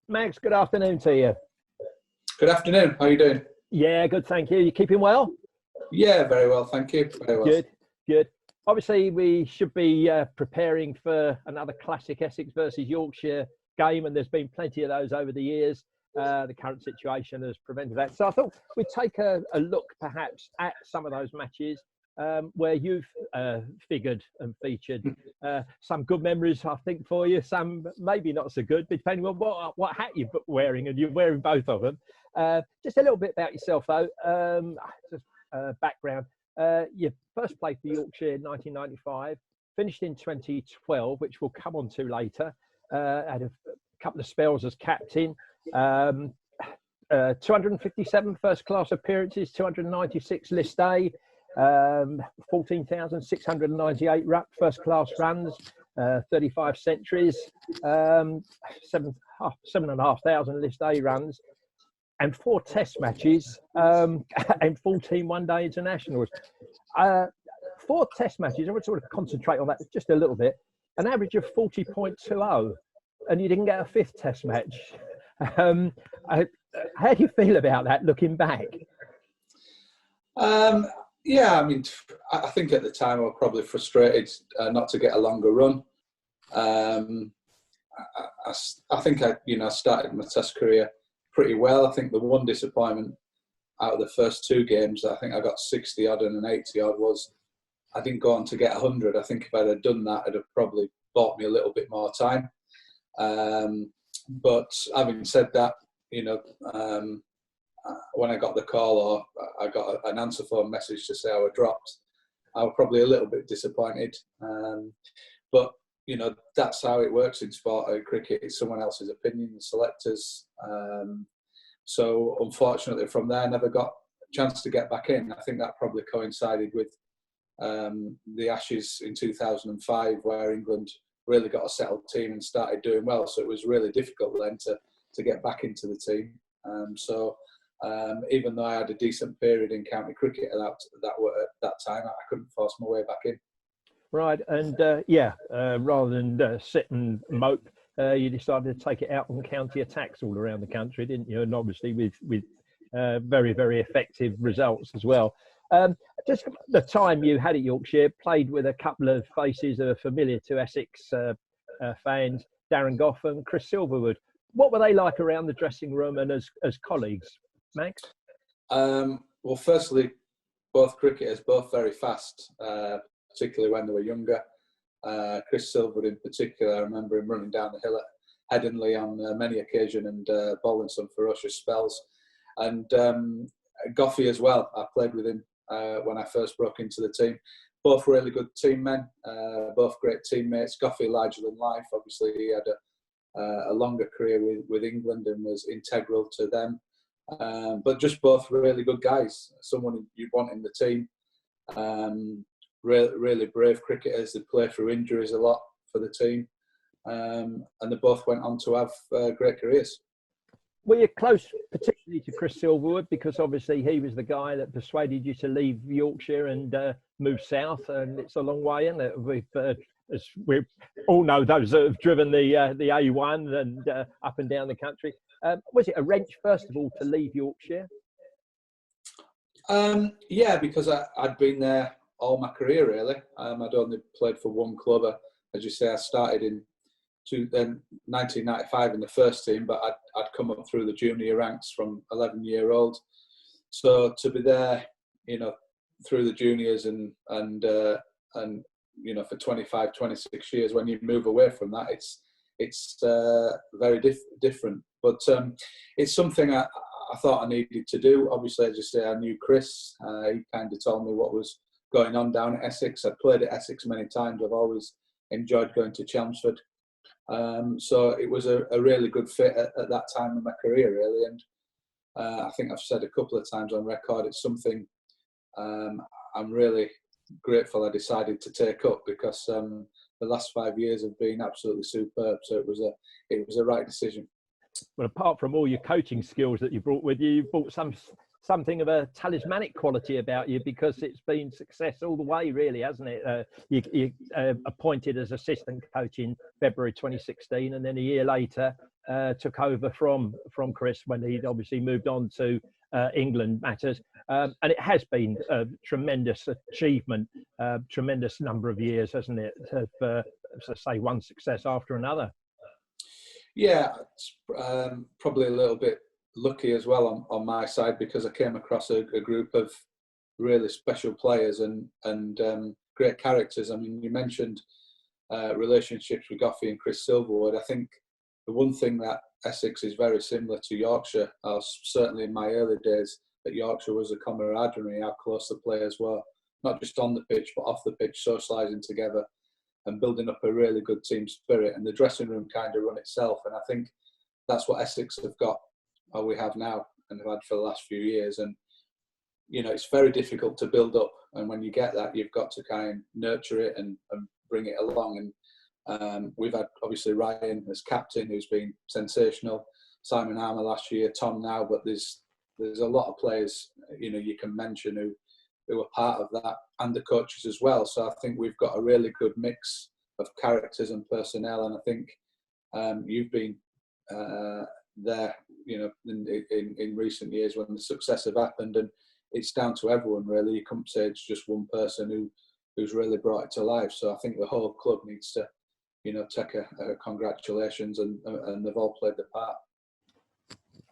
Max, good afternoon to you. Good afternoon. How are you doing? Yeah, good, thank you. You keeping well? Yeah, very well, thank you. Very well. Good, good. Obviously, we should be preparing for another classic Essex versus Yorkshire game, and there's been plenty of those over the years. The current situation has prevented that. So I thought we'd take a look perhaps at some of those matches where you've figured and featured. Some good memories, I think, for you. Some maybe not so good, depending on what hat you're wearing, and you're wearing both of them. Just a little bit about yourself, though. Just background. You first played for Yorkshire in 1995, finished in 2012, which we'll come on to later. Had a couple of spells as captain. 257 first-class appearances, 296 list A, 14,698 first-class runs, 35 centuries, 7,500 list A runs, and 4 test matches, and 14 one-day internationals. 4 test matches, I would sort of concentrate on that just a little bit, an average of 40.20, and you didn't get a 5th test match. How do you feel about that looking back? Yeah, I mean, I think at the time I was probably frustrated not to get a longer run. I think I started my test career pretty well. I think the one disappointment out of the first 2 games, I think I got 60 odd and an 80 odd, was I didn't go on to get 100. I think if I'd have done that, it'd have probably bought me a little bit more time. But having said that, when I got the call or I got an answer phone message to say I was dropped, I was probably a little bit disappointed. But that's how it works in sport or cricket. It's someone else's opinion, the selectors. So unfortunately, from there, I never got a chance to get back in. I think that probably coincided with the Ashes in 2005, where England really got a settled team and started doing well. So it was really difficult then to get back into the team. Even though I had a decent period in county cricket at that time, I couldn't force my way back in. Right, and rather than sit and mope, you decided to take it out on county attacks all around the country, didn't you? And obviously with very, very effective results as well. Just the time you had at Yorkshire, played with a couple of faces that are familiar to Essex fans, Darren Gough and Chris Silverwood. What were they like around the dressing room and as colleagues, Max? Well, firstly, both cricketers, both very fast, particularly when they were younger. Chris Silverwood in particular, I remember him running down the hill at Headingley on many occasions and bowling some ferocious spells. And Goughy as well, I played with him when I first broke into the team. Both really good team men, both great teammates. Goughy larger than life. Obviously, he had a longer career with England and was integral to them. But just both really good guys, someone you'd want in the team. Really brave cricketers. They play through injuries a lot for the team. And they both went on to have great careers. Were you close particularly to Chris Silverwood, because obviously he was the guy that persuaded you to leave Yorkshire and move south, and it's a long way, isn't it? As we all know, those that have driven the A1 and up and down the country. Was it a wrench, first of all, to leave Yorkshire? Yeah, because I'd been there all my career, really. I'd only played for one club. As you say, I started in 1995 in the first team, but I'd come up through the junior ranks from 11-year-old. So to be there, through the juniors and for 25, 26 years, when you move away from that, it's very different. But it's something I thought I needed to do. Obviously, as you say, I knew Chris. He kind of told me what was going on down at Essex. I'd played at Essex many times. I've always enjoyed going to Chelmsford. So it was a really good fit at that time in my career, really. And I think I've said a couple of times on record, it's something I'm really grateful I decided to take up, because the last 5 years have been absolutely superb. So it was a right decision. Well, apart from all your coaching skills that you brought with you, you brought some something of a talismanic quality about you, because it's been success all the way, really, hasn't it? You appointed as assistant coach in February 2016, and then a year later took over from Chris when he'd obviously moved on to England matters. And it has been a tremendous achievement, tremendous number of years, hasn't it? Of, as I say, one success after another. Yeah, it's probably a little bit lucky as well on my side, because I came across a group of really special players and great characters. I mean, you mentioned relationships with Goffey and Chris Silverwood. I think the one thing that Essex is very similar to Yorkshire, or certainly in my early days at Yorkshire, was the camaraderie, how close the players were, not just on the pitch but off the pitch, socialising together and building up a really good team spirit. And the dressing room kind of run itself. And I think that's what Essex have got, or we have now, and have had for the last few years. And, you know, it's very difficult to build up. And when you get that, you've got to kind of nurture it and bring it along. And we've had, obviously, Ryan as captain, who's been sensational. Simon Harmer last year, Tom now. But there's a lot of players, you know, you can mention who are part of that, and the coaches as well. So I think we've got a really good mix of characters and personnel. And I think you've been there, you know, in recent years when the success have happened, and it's down to everyone really. You can't say it's just one person who's really brought it to life. So I think the whole club needs to, you know, take a congratulations, and they've all played their part.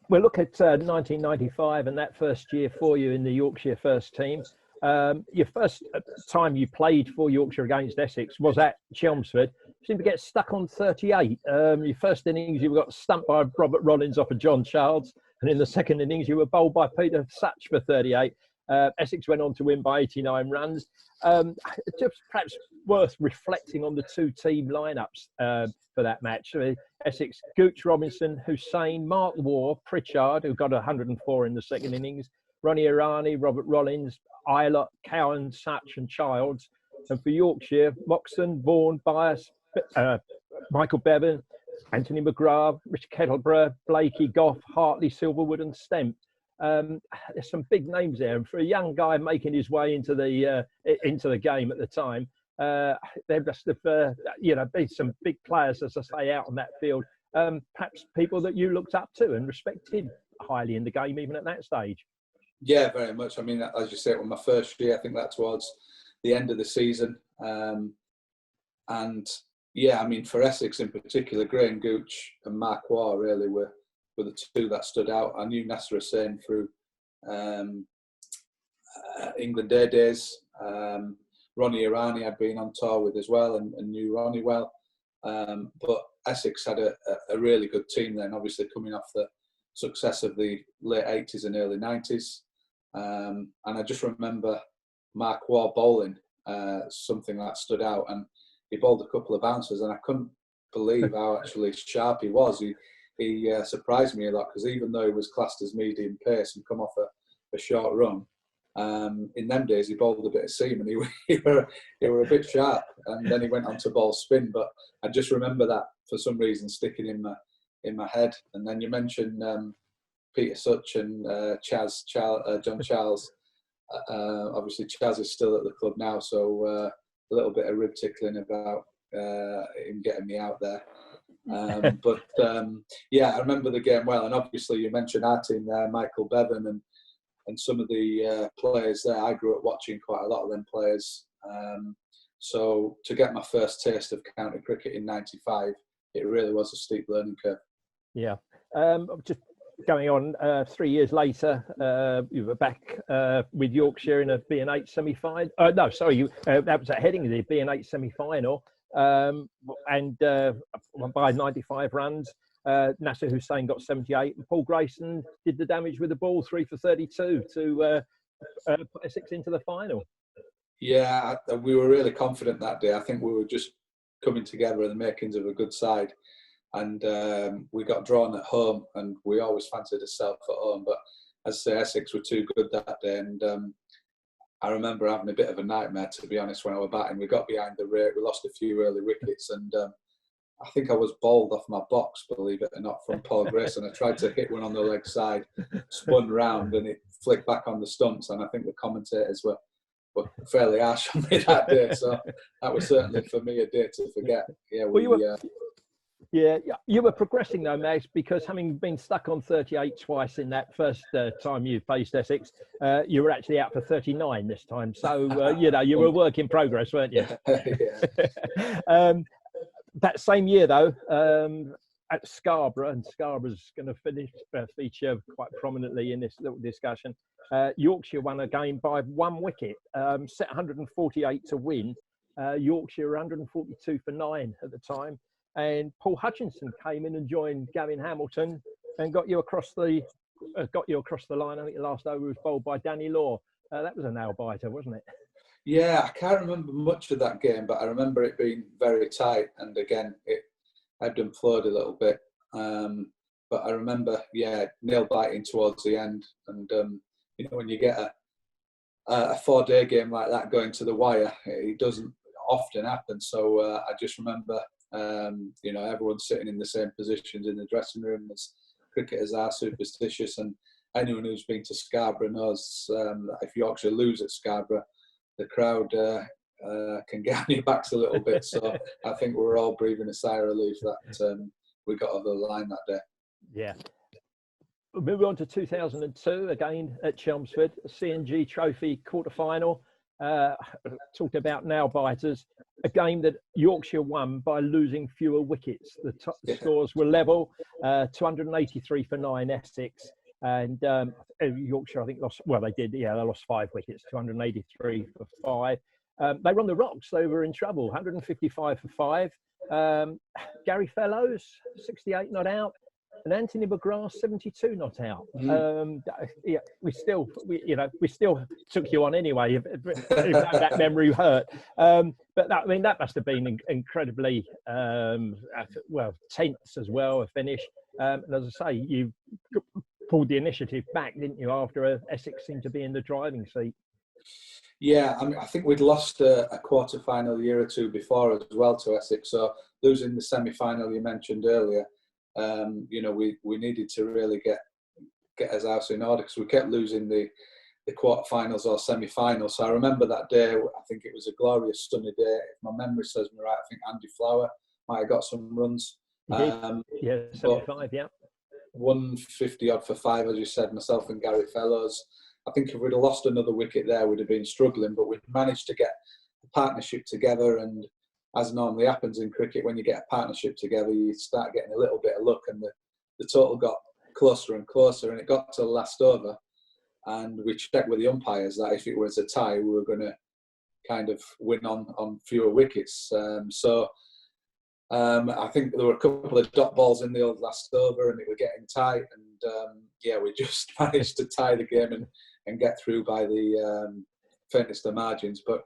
We'll look at 1995 and that first year for you in the Yorkshire first team. Your first time you played for Yorkshire against Essex was at Chelmsford. You seemed to get stuck on 38. Your first innings, you got stumped by Robert Rollins off of John Charles. And in the second innings, you were bowled by Peter Such for 38. Essex went on to win by 89 runs. Just perhaps worth reflecting on the two team lineups for that match. Essex, Gooch, Robinson, Hussain, Mark Waugh, Pritchard, who got 104 in the second innings, Ronnie Irani, Robert Rollins, Eilert, Cowan, Such and Childs. And for Yorkshire, Moxon, Vaughan, Bias, Michael Bevan, Anthony McGrath, Richard Kettleborough, Blakey, Goff, Hartley, Silverwood and Stemp. There's some big names there, and for a young guy making his way into the game at the time, there must have you know, been some big players, as I say, out on that field. Perhaps people that you looked up to and respected highly in the game, even at that stage. Yeah, very much. I mean, as you said, it was my first year. I think that towards the end of the season, and yeah, I mean, for Essex in particular, Graham Gooch and Mark Waugh really were the two that stood out. I knew Nasser Hussain through England A days. Ronnie Irani I'd been on tour with as well, and knew Ronnie well. But Essex had a really good team then, obviously coming off the success of the late 80s and early 90s. And I just remember Mark Waugh bowling, something that stood out, and he bowled a couple of bouncers, and I couldn't believe how actually sharp he was. He surprised me a lot, because even though he was classed as medium pace and come off a short run, in them days he bowled a bit of seam, and he were a bit sharp. And then he went on to bowl spin, but I just remember that for some reason sticking in my head. And then you mentioned Peter Such and John Charles. Obviously Chaz is still at the club now, so a little bit of rib tickling about him getting me out there. But yeah, I remember the game well. And obviously you mentioned our team there, Michael Bevan and some of the players there. I grew up watching quite a lot of them players. So to get my first taste of county cricket in '95, it really was a steep learning curve. Yeah. Just going on 3 years later, you were back with Yorkshire in a B&H semi-final. No, sorry, that was at Heading, the B&H semi-final, and won by 95 runs. Nasser Hussain got 78, and Paul Grayson did the damage with the ball, 3 for 32 to put Essex into the final. Yeah, we were really confident that day. I think we were just coming together in the makings of a good side. And we got drawn at home, and we always fancied ourselves at home. But as I say, Essex were too good that day. And I remember having a bit of a nightmare, to be honest, when I was batting. We got behind the rate, we lost a few early wickets, and I think I was bowled off my box, believe it or not, from Paul Grayson. I tried to hit one on the leg side, spun round, and it flicked back on the stumps. And I think the commentators were fairly harsh on me that day. So that was certainly for me a day to forget. Yeah, you were progressing though, Max, because having been stuck on 38 twice in that first time you faced Essex, you were actually out for 39 this time. So you were a work in progress, weren't you? Yeah. That same year, though, at Scarborough, and Scarborough's going to feature quite prominently in this little discussion, Yorkshire won a game by 1 wicket, set 148 to win. Yorkshire 142 for 9 at the time. And Paul Hutchinson came in and joined Gavin Hamilton and got you across the line. I think the last over was bowled by Danny Law. That was a nail biter, wasn't it? Yeah, I can't remember much of that game, but I remember it being very tight. And again, it ebbed and flowed a little bit. But I remember, nail biting towards the end. And, when you get a 4-day game like that going to the wire, it doesn't often happen. So I just remember, everyone sitting in the same positions in the dressing room. As cricketers are superstitious. And anyone who's been to Scarborough knows that if Yorkshire lose at Scarborough, the crowd can get on your backs a little bit. So I think we were all breathing a sigh of relief that we got over the line that day. Yeah. We'll move on to 2002, again at Chelmsford, C&G Trophy quarter-final. Talked about nail-biters, a game that Yorkshire won by losing fewer wickets. The scores were level, 283 for 9 Essex. And Yorkshire, I think, they lost 5 wickets, 283 for 5. They were on the rocks. They were in trouble, 155 for 5. Gary Fellows, 68 not out. And Anthony McGrath, 72 not out. We still took you on anyway. If that memory hurt. But that must have been incredibly tense as well, a finish. And as I say, you pulled the initiative back, didn't you, after Essex seemed to be in the driving seat? Yeah, I think we'd lost a quarter-final a year or two before as well to Essex. So losing the semi-final you mentioned earlier, we needed to really get us house in order because we kept losing the quarterfinals or semi-finals. So I remember that day. I think it was a glorious sunny day. If my memory serves me right, I think Andy Flower might have got some runs. 75, yeah. 150 odd for 5, as you said, myself and Gary Fellows. I think if we'd have lost another wicket there, we'd have been struggling, but we'd managed to get the partnership together. And as normally happens in cricket, when you get a partnership together, you start getting a little bit of luck, and the total got closer and closer, and it got to the last over. And we checked with the umpires that if it was a tie, we were going to kind of win on fewer wickets. I think there were a couple of dot balls in the old last over, and it was getting tight. And we just managed to tie the game and get through by the faintest of margins. But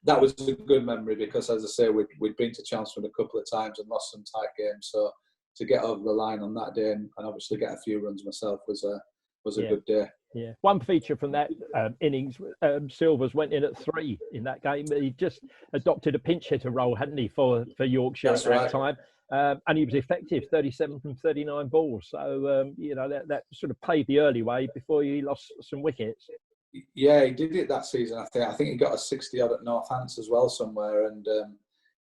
that was a good memory because, as I say, we'd been to Chelmsford a couple of times and lost some tight games. So to get over the line on that day and obviously get a few runs myself was a good day. Yeah, one feature from that innings, Silvers went in at 3 in that game. He just adopted a pinch hitter role, hadn't he, for Yorkshire at that time? And he was effective, 37 from 39 balls. So, that sort of paved the early way before he lost some wickets. Yeah, he did it that season. I think he got a 60 odd at Northants as well somewhere. And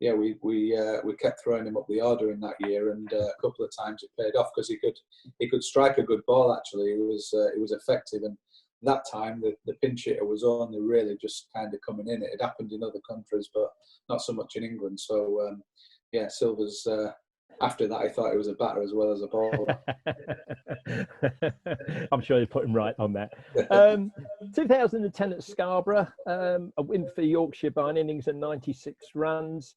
we kept throwing him up the order in that year, and a couple of times it paid off because he could strike a good ball. Actually, it was effective, and that time the pinch hitter was only really just kind of coming in. It had happened in other countries, but not so much in England. So Silver's. After that, I thought he was a batter as well as a bowler. I'm sure you put him right on that. 2010 at Scarborough, a win for Yorkshire by an innings and 96 runs,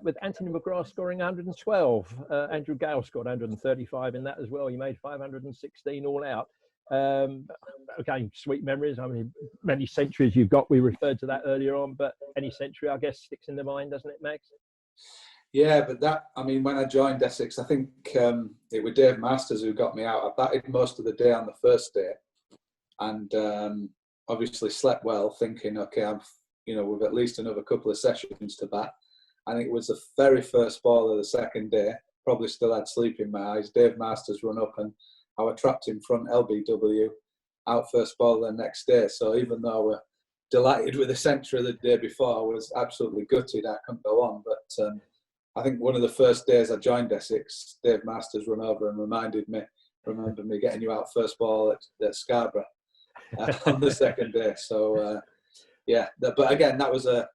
with Anthony McGrath scoring 112. Andrew Gale scored 135 in that as well. He made 516 all out. Again, sweet memories. I mean, many centuries you've got. We referred to that earlier on, but any century, I guess, sticks in the mind, doesn't it, Max? Yeah, but when I joined Essex, I think it was Dave Masters who got me out. I batted most of the day on the first day, and obviously slept well, thinking, okay, we've at least another couple of sessions to bat. and it was the very first ball of the second day. Probably still had sleep in my eyes. Dave Masters run up and I was trapped in front LBW, out first ball the next day. So even though we're delighted with the centre of the day before, I was absolutely gutted I couldn't go on. But I think one of the first days I joined Essex, Dave Masters run over and remembered me getting you out first ball at Scarborough on the second day. So but again, that was a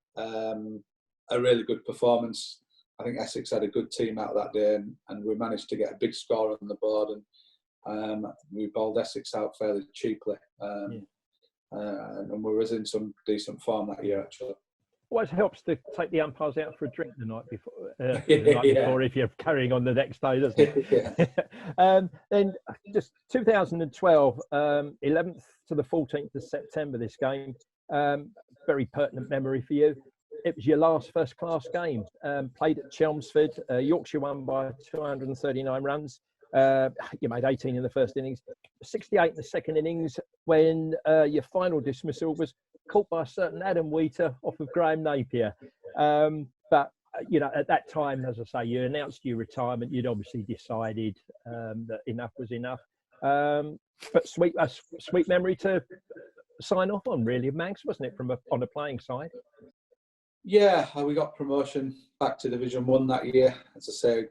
really good performance. I think Essex had a good team out that day, and we managed to get a big score on the board, and we bowled Essex out fairly cheaply. And we was in some decent form that year, actually. Always helps to take the umpires out for a drink the night before, before if you're carrying on the next day, doesn't it? Then just 2012, 11th to the 14th of September, this game. Very pertinent memory for you. It was your last first-class game, played at Chelmsford. Yorkshire won by 239 runs. You made 18 in the first innings, 68 in the second innings, when your final dismissal was caught by a certain Adam Wheater off of Graham Napier. But, at that time, as I say, you announced your retirement. You'd obviously decided that enough was enough. But sweet memory to sign off on, really, Mags, wasn't it, on the playing side? Yeah, we got promotion back to Division 1 that year. As I say,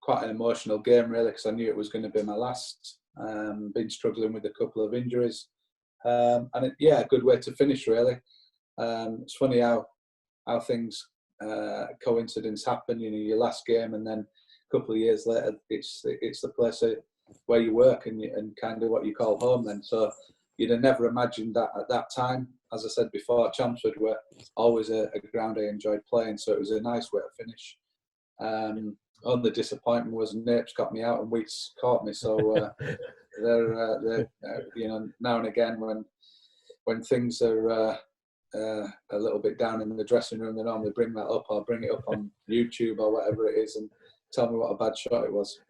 quite an emotional game, really, because I knew it was going to be my last. Been struggling with a couple of injuries. A good way to finish, really. It's funny how things, coincidence happen. Your last game, and then a couple of years later, it's the place where you work and kind of what you call home then. So you'd have never imagined that at that time. As I said before, Chelmsford were always a ground I enjoyed playing, so it was a nice way to finish. Only disappointment was Napes got me out and Wheats caught me. So they're now and again when things are a little bit down in the dressing room, they normally bring that up. I'll bring it up on YouTube or whatever it is and tell me what a bad shot it was.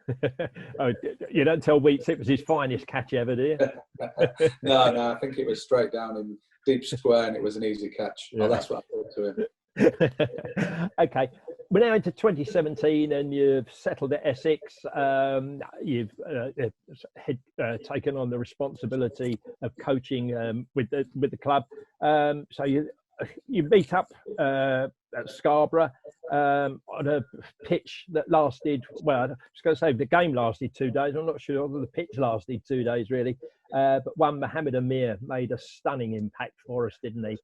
Oh, you don't tell Wheats it was his finest catch ever, do you? No, I think it was straight down in deep square and it was an easy catch. Yeah. Well, that's what I thought to him. Okay, we're now into 2017 and you've settled at Essex. You've taken on the responsibility of coaching with the club. So you beat up at Scarborough on a pitch that lasted, well, I was going to say the game lasted 2 days. I'm not sure whether the pitch lasted 2 days, really. But one Mohammed Amir made a stunning impact for us, didn't he?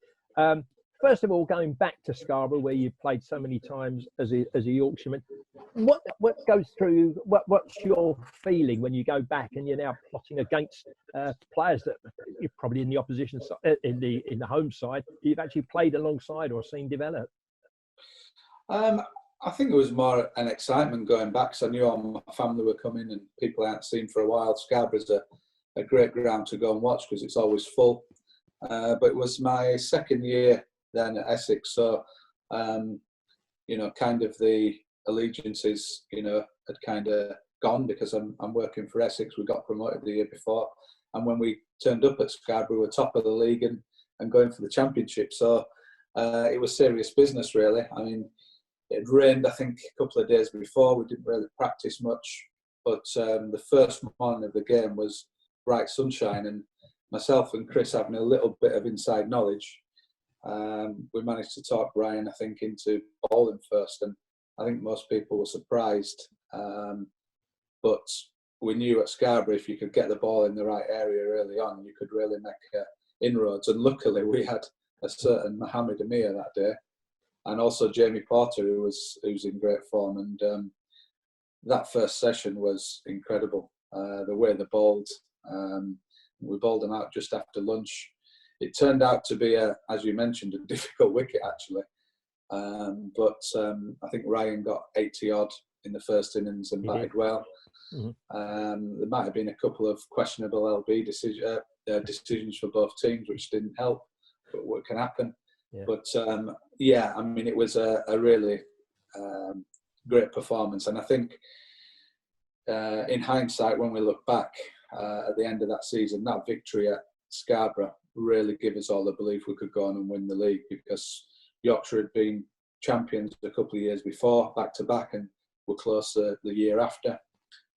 First of all, going back to Scarborough, where you've played so many times as a Yorkshireman, what goes through? What's your feeling when you go back and you're now plotting against players that you're probably in the opposition in the home side you've actually played alongside or seen develop? I think it was more an excitement going back, because I knew all my family were coming and people I hadn't seen for a while. Scarborough's a great ground to go and watch because it's always full. But it was my second year then at Essex, so kind of the allegiances, had kind of gone because I'm working for Essex. We got promoted the year before, and when we turned up at Scarborough, we were top of the league and going for the championship. So it was serious business, really. I mean, it rained, I think, a couple of days before. We didn't really practice much, but the first morning of the game was bright sunshine, and myself and Chris, having a little bit of inside knowledge, we managed to talk Ryan, I think, into bowling first, and I think most people were surprised. But we knew at Scarborough, if you could get the ball in the right area early on, you could really make inroads. And luckily, we had a certain Mohammed Amir that day, and also Jamie Porter, who's in great form. And that first session was incredible. The way they bowled, we bowled them out just after lunch. It turned out to be, as you mentioned, a difficult wicket actually. But I think Ryan got 80 odd in the first innings and batted well. Mm-hmm. There might have been a couple of questionable LB decisions for both teams, which didn't help, but what can happen. Yeah. But I mean, it was a really great performance. And I think in hindsight, when we look back at the end of that season, that victory at Scarborough really gave us all the belief we could go on and win the league, because Yorkshire had been champions a couple of years before, back to back, and were close the year after.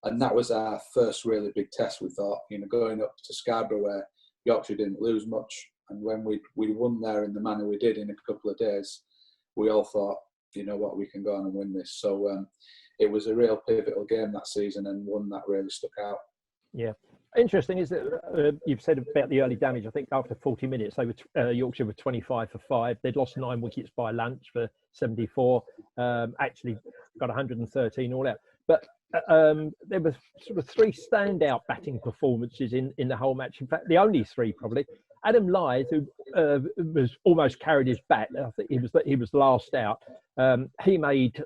And that was our first really big test, we thought, going up to Scarborough where Yorkshire didn't lose much. And when we won there in the manner we did in a couple of days, we all thought, you know what, we can go on and win this. So it was a real pivotal game that season, and one that really stuck out. Yeah. Interesting is that you've said about the early damage. I think after 40 minutes, they were Yorkshire were 25 for 5. They'd lost 9 wickets by lunch for 74. Actually got 113 all out. But there were sort of 3 standout batting performances in the whole match. In fact, the only 3 probably. Adam Lyth, who was almost carried his bat. I think he was last out. He made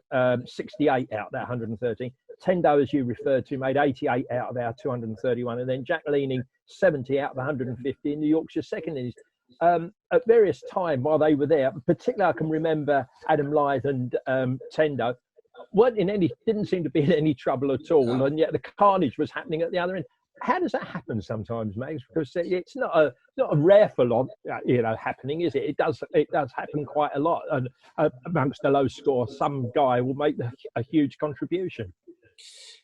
68 out of that 113. Tendo, as you referred to, made 88 out of our 231, and then Jack Leaning 70 out of 150 in the Yorkshire second innings. At various times while they were there, particularly I can remember Adam Lyth and Tendo didn't seem to be in any trouble at all, and yet the carnage was happening at the other end. How does that happen sometimes, Mags? Because it's not a rare phenomenon, happening, is it? It does happen quite a lot, and amongst a low score, some guy will make a huge contribution.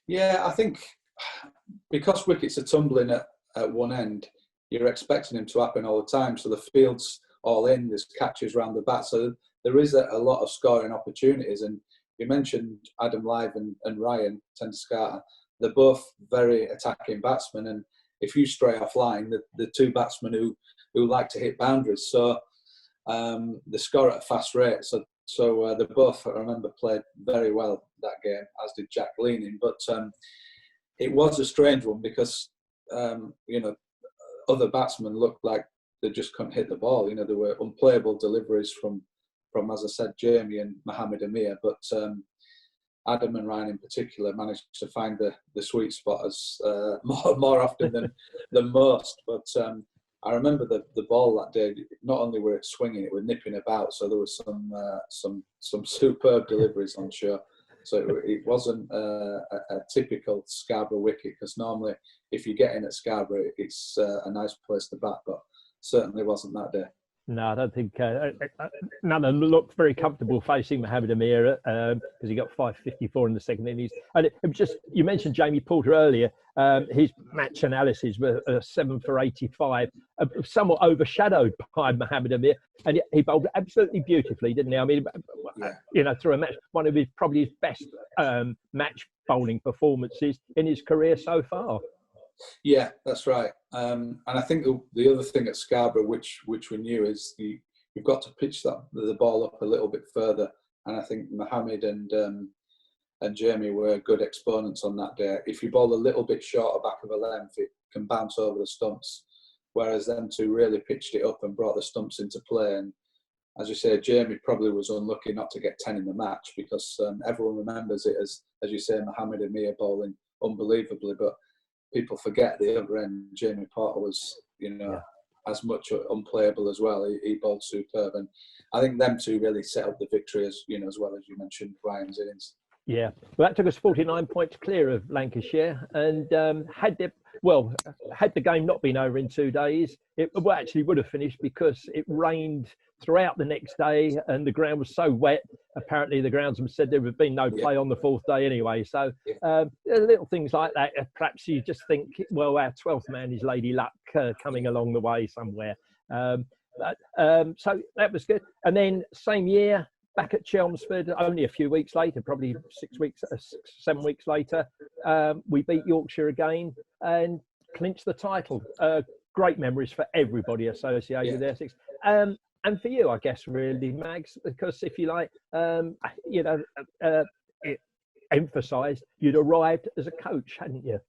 Yeah, I think because wickets are tumbling at one end, you're expecting them to happen all the time. So the field's all in, there's catches round the bat. So there is a lot of scoring opportunities. And you mentioned Adam Lyth and Ryan Tenduscarter. They're both very attacking batsmen. And if you stray off line, the 2 batsmen who like to hit boundaries. So they score at a fast rate. So they both, I remember, played very well that game, as did Jack Leaning. But it was a strange one because, other batsmen looked like they just couldn't hit the ball. There were unplayable deliveries from as I said, Jamie and Mohammed Amir. But Adam and Ryan in particular managed to find the sweet spot as more often than most. But I remember the ball that day. Not only were it swinging, it was nipping about. So there was some superb deliveries on show. So it wasn't a typical Scarborough wicket, because normally if you get in at Scarborough, it's a nice place to bat. But certainly wasn't that day. No, I don't think none of them looked very comfortable facing Mohammed Amir because he got 554 in the second innings. And it was just, you mentioned Jamie Porter earlier. His match analysis were 7 for 85, somewhat overshadowed by Mohammed Amir, and he bowled absolutely beautifully, didn't he? I mean, through a match, one of probably his best match bowling performances in his career so far. Yeah, that's right. And I think the other thing at Scarborough, which we knew, is you've got to pitch the ball up a little bit further. And I think Mohammed and Jamie were good exponents on that day. If you bowl a little bit shorter back of a length, it can bounce over the stumps. Whereas them 2 really pitched it up and brought the stumps into play. And as you say, Jamie probably was unlucky not to get 10 in the match, because everyone remembers it as you say, Mohammed Amir bowling unbelievably, but people forget the other end. Jamie Porter was, as much unplayable as well. He bowled superb, and I think them 2 really set up the victory, as well as you mentioned Ryan's innings. Yeah, well, that took us 49 points clear of Lancashire, and had the game not been over in 2 days, it actually would have finished, because it rained throughout the next day and the ground was so wet. Apparently the groundsman said there had been no play on the 4th day anyway. So little things like that, perhaps you just think, well, our 12th man is Lady Luck coming along the way somewhere. So that was good. And then same year, back at Chelmsford, only a few weeks later, probably 7 weeks later, we beat Yorkshire again and clinched the title. Great memories for everybody associated with Essex. And for you, I guess, really, Mags, because if you like, it emphasised you'd arrived as a coach, hadn't you?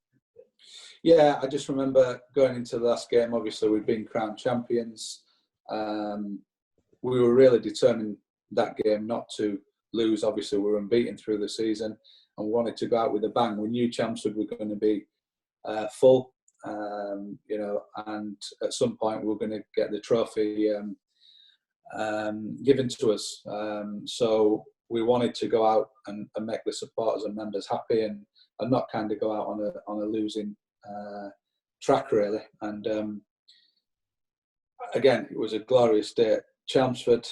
Yeah, I just remember going into the last game. Obviously, we'd been crowned champions. We were really determined that game not to lose. Obviously, we were unbeaten through the season and wanted to go out with a bang. We knew Chelmsford were going to be full, and at some point we were going to get the trophy given to us. So we wanted to go out and make the supporters and members happy, and not kind of go out on a losing track, really. And again, it was a glorious day at Chelmsford.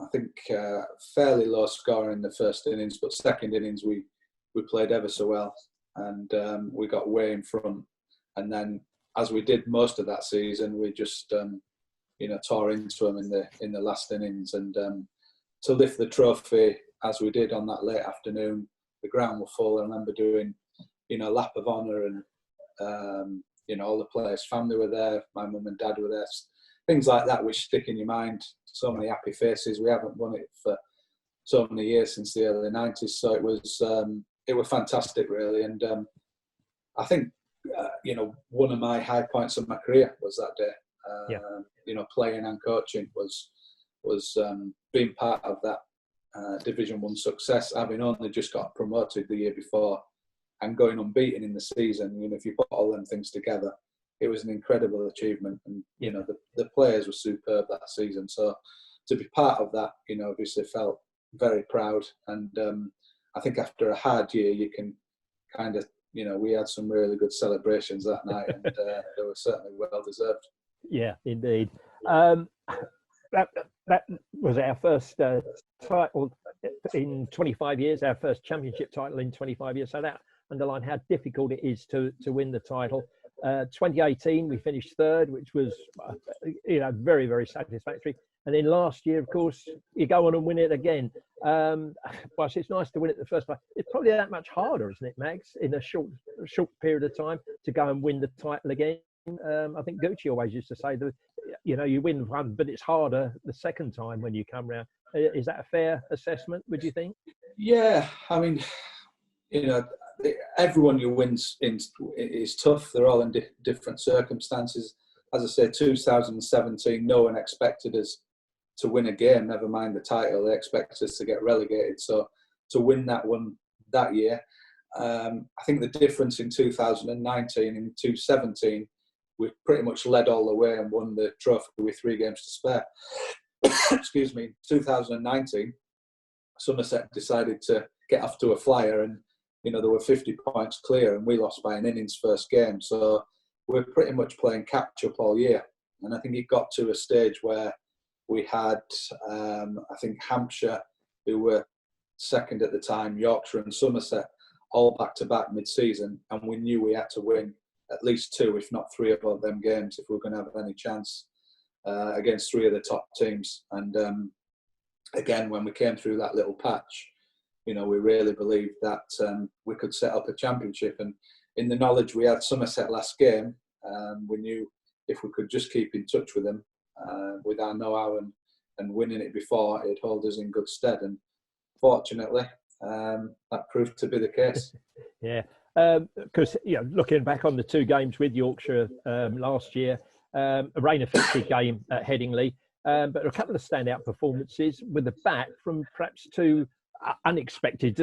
I think fairly low score in the first innings, but second innings we played ever so well, and we got way in front. And then, as we did most of that season, we just tore into them in the last innings. And to lift the trophy as we did on that late afternoon, the ground was full. I remember doing lap of honour, and all the players' family were there. My mum and dad were there. Things like that which stick in your mind. So many happy faces. We haven't won it for so many years, since the early 90s. So it was fantastic, really. And I think one of my high points of my career was that day. Playing and coaching was being part of that Division 1 success, having only just got promoted the year before and going unbeaten in the season. If you put all them things together, it was an incredible achievement. And the players were superb that season. So to be part of that, obviously felt very proud. And I think after a hard year, you can kind of, we had some really good celebrations that night, and they were certainly well deserved. Yeah, indeed. That was our first title in 25 years, our first championship title in 25 years. So that underlined how difficult it is to win the title. 2018, we finished third, which was very, very satisfactory. And then last year, of course, you go on and win it again. Whilst it's nice to win it the first time, it's probably that much harder, isn't it, Max, in a short period of time to go and win the title again. I think Gucci always used to say that, you win one, but it's harder the second time when you come round. Is that a fair assessment, would you think? Yeah, I mean, everyone you win is tough. They're all in different circumstances. As I say, 2017, no one expected us to win a game, never mind the title. They expected us to get relegated. So to win that one that year, I think the difference in 2019 and 2017, we pretty much led all the way and won the trophy with 3 games to spare. Excuse me. 2019, Somerset decided to get off to a flyer, and there were 50 points clear, and we lost by an innings first game. So we're pretty much playing catch up all year. And I think it got to a stage where we had, I think, Hampshire, who were second at the time, Yorkshire and Somerset, all back-to-back mid-season, and we knew we had to win at least 2, if not 3 of them games if we were going to have any chance against 3 of the top teams. And again, when we came through that little patch, we really believed that we could set up a championship. And in the knowledge we had Somerset last game, we knew if we could just keep in touch with them with our know-how and winning it before, it'd hold us in good stead. And fortunately, that proved to be the case. Yeah, because looking back on the 2 games with Yorkshire last year, a rain-affected game at Headingley, but a couple of standout performances with the bat from perhaps 2 unexpected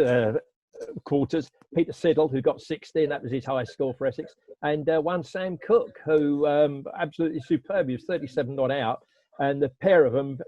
quarters. Peter Siddle, who got 60, and that was his highest score for Essex, and one Sam Cook, who absolutely superb. He was 37 not out, and the pair of them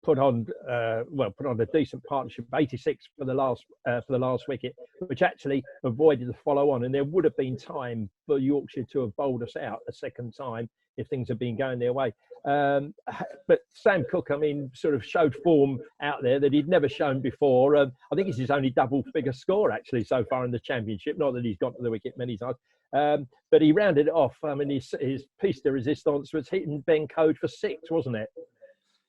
put on a decent partnership. 86 for the last wicket, which actually avoided the follow-on, and there would have been time for Yorkshire to have bowled us out a second time if things had been going their way. But Sam Cook, sort of showed form out there that he'd never shown before. I think it's his only double-figure score actually so far in the championship. Not that he's got to the wicket many times, but he rounded it off. His piece de resistance was hitting Ben Code for 6, wasn't it?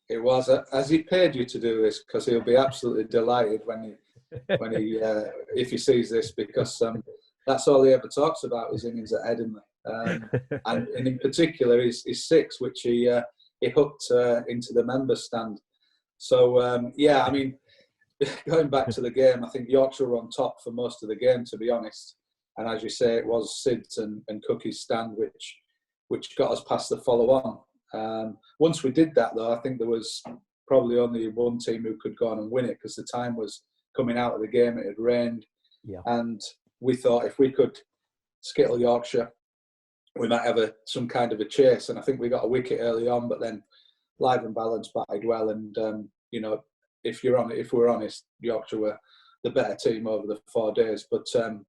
It was. Has he paid you to do this? Because he'll be absolutely delighted when he if he sees this, because that's all he ever talks about, his innings at Headingley. And in particular his 6, which he hooked into the members' stand. So going back to the game, I think Yorkshire were on top for most of the game, to be honest. And as you say, it was Sid's and Cookie's stand which got us past the follow-on. Once we did that, though, I think there was probably only one team who could go on and win it, because the time was coming out of the game. It had rained, and we thought if we could skittle Yorkshire, we might have some kind of a chase. And I think we got a wicket early on, but then Live and Balance batted well. And if we're honest, Yorkshire were the better team over the 4 days. But Sam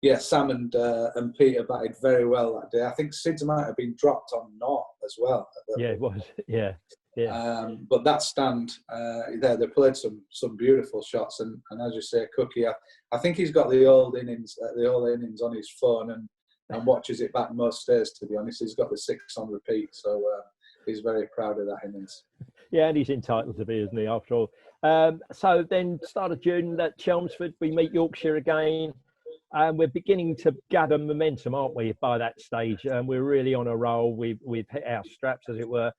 and Peter batted very well that day. I think Sid's might have been dropped on naught as well. Yeah, it was. Yeah. Yeah. But that stand there, they played some beautiful shots, and as you say, Cookie, I think he's got the old innings on his phone and watches it back most days. To be honest, he's got the 6 on repeat, so he's very proud of that innings. Yeah, and he's entitled to be, isn't he? After all. So then, start of June at Chelmsford, we meet Yorkshire again. We're beginning to gather momentum, aren't we, by that stage? We're really on a roll. We've hit our straps, as it were.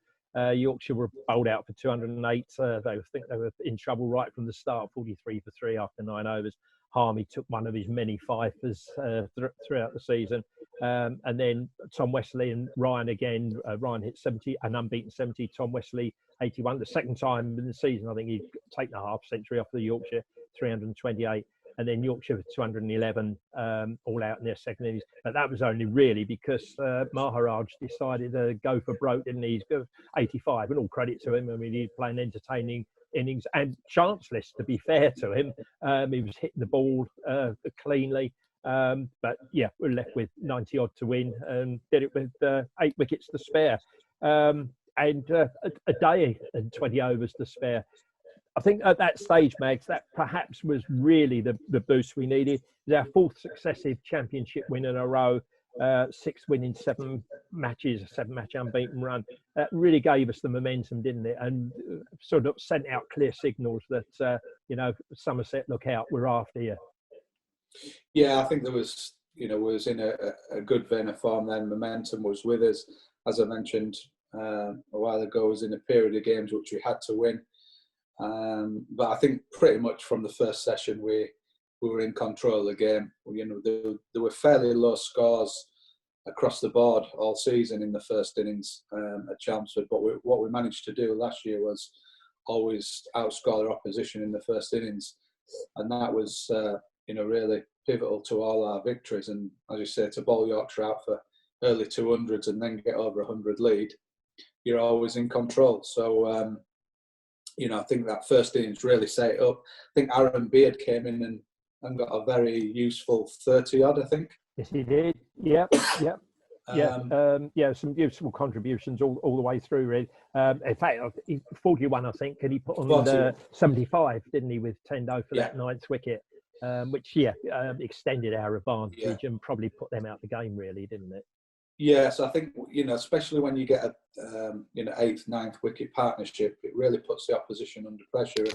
Yorkshire were bowled out for 208. They think they were in trouble right from the start, 43 for 3 after 9 overs. Harmy took one of his many fifers throughout the season. And then Tom Wesley and Ryan again. Ryan hit 70, an unbeaten 70. Tom Wesley, 81. The second time in the season, I think he'd taken a half century off the Yorkshire, 328. And then Yorkshire with 211 all out in their second innings. But that was only really because Maharaj decided to go for broke, didn't he? He's 85, and all credit to him. I mean, he's playing entertaining innings and chanceless, to be fair to him. He was hitting the ball cleanly. But yeah, we're left with 90 odd to win and did it with 8 wickets to spare. And a day and 20 overs to spare. I think at that stage, Mags, that perhaps was really the boost we needed. It was our 4th successive championship win in a row, 6 winning 7 matches, a 7-match unbeaten run. That really gave us the momentum, didn't it? And sort of sent out clear signals that, Somerset, look out, we're after you. Yeah, I think there was, was in a good vein of form then. Momentum was with us. As I mentioned a while ago, was in a period of games which we had to win. But I think pretty much from the first session we were in control of the game. There were fairly low scores across the board all season in the first innings at Chelmsford. But what we managed to do last year was always outscore the opposition in the first innings, and that was really pivotal to all our victories. And as you say, to bowl Yorkshire out for early 200s and then get over 100 lead, you're always in control. So. I think that first innings really set it up. I think Aaron Beard came in and got a very useful 30 odd, I think. Yes, he did. Yep. Some useful contributions all the way through, really. In fact, 41, I think, and he put on 75, didn't he, with Tendo for that 9th wicket, which, extended our advantage and probably put them out the game, really, didn't it? Yes, I think, especially when you get a, 8th, 9th wicket partnership, it really puts the opposition under pressure.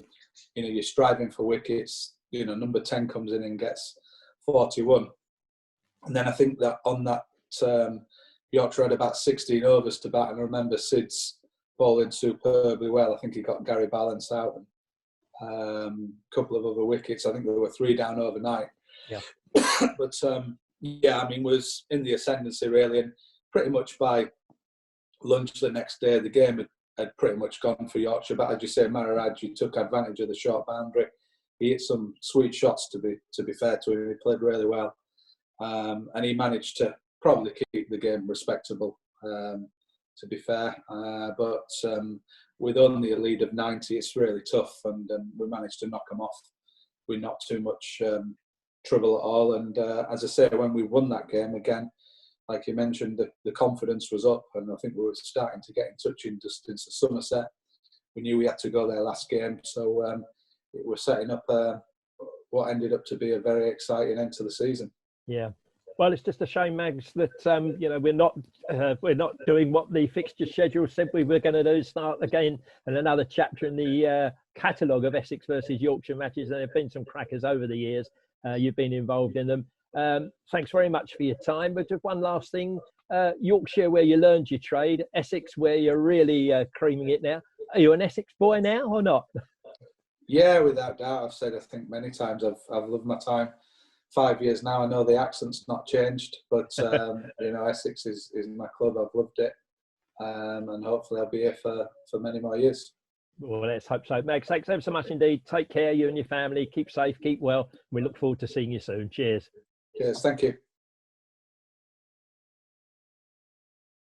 And, you're striving for wickets, number 10 comes in and gets 41. And then I think that on that, Yorkshire had about 16 overs to bat. And I remember Sid's bowling superbly well. I think he got Gary Balance out and a couple of other wickets. I think there were 3 down overnight. Yeah. But, was in the ascendancy really, and pretty much by lunch the next day, the game had pretty much gone for Yorkshire. But as you say, Maharaj took advantage of the short boundary. He hit some sweet shots, to be fair to him. He played really well, and he managed to probably keep the game respectable, to be fair. But with only a lead of 90, it's really tough, and we managed to knock them off. We not too much trouble at all. And as I say, when we won that game again, like you mentioned, the confidence was up, and I think we were starting to get in touch in distance of Somerset. We knew we had to go there last game, so it was setting up what ended up to be a very exciting end to the season. Yeah. Well, it's just a shame, Mags, that we're not doing what the fixture schedule said we were going to do. Start again and another chapter in the catalogue of Essex versus Yorkshire matches. And there have been some crackers over the years. You've been involved in them. Thanks very much for your time. But just one last thing: Yorkshire, where you learned your trade; Essex, where you're really creaming it now. Are you an Essex boy now or not? Yeah, without doubt. I've said, I think many times, I've loved my time. 5 years now. I know the accent's not changed, but Essex is my club. I've loved it, and hopefully I'll be here for many more years. Well, let's hope so. Meg, thanks ever so much indeed. Take care, you and your family. Keep safe, keep well. We look forward to seeing you soon. Cheers. Cheers. Thank you.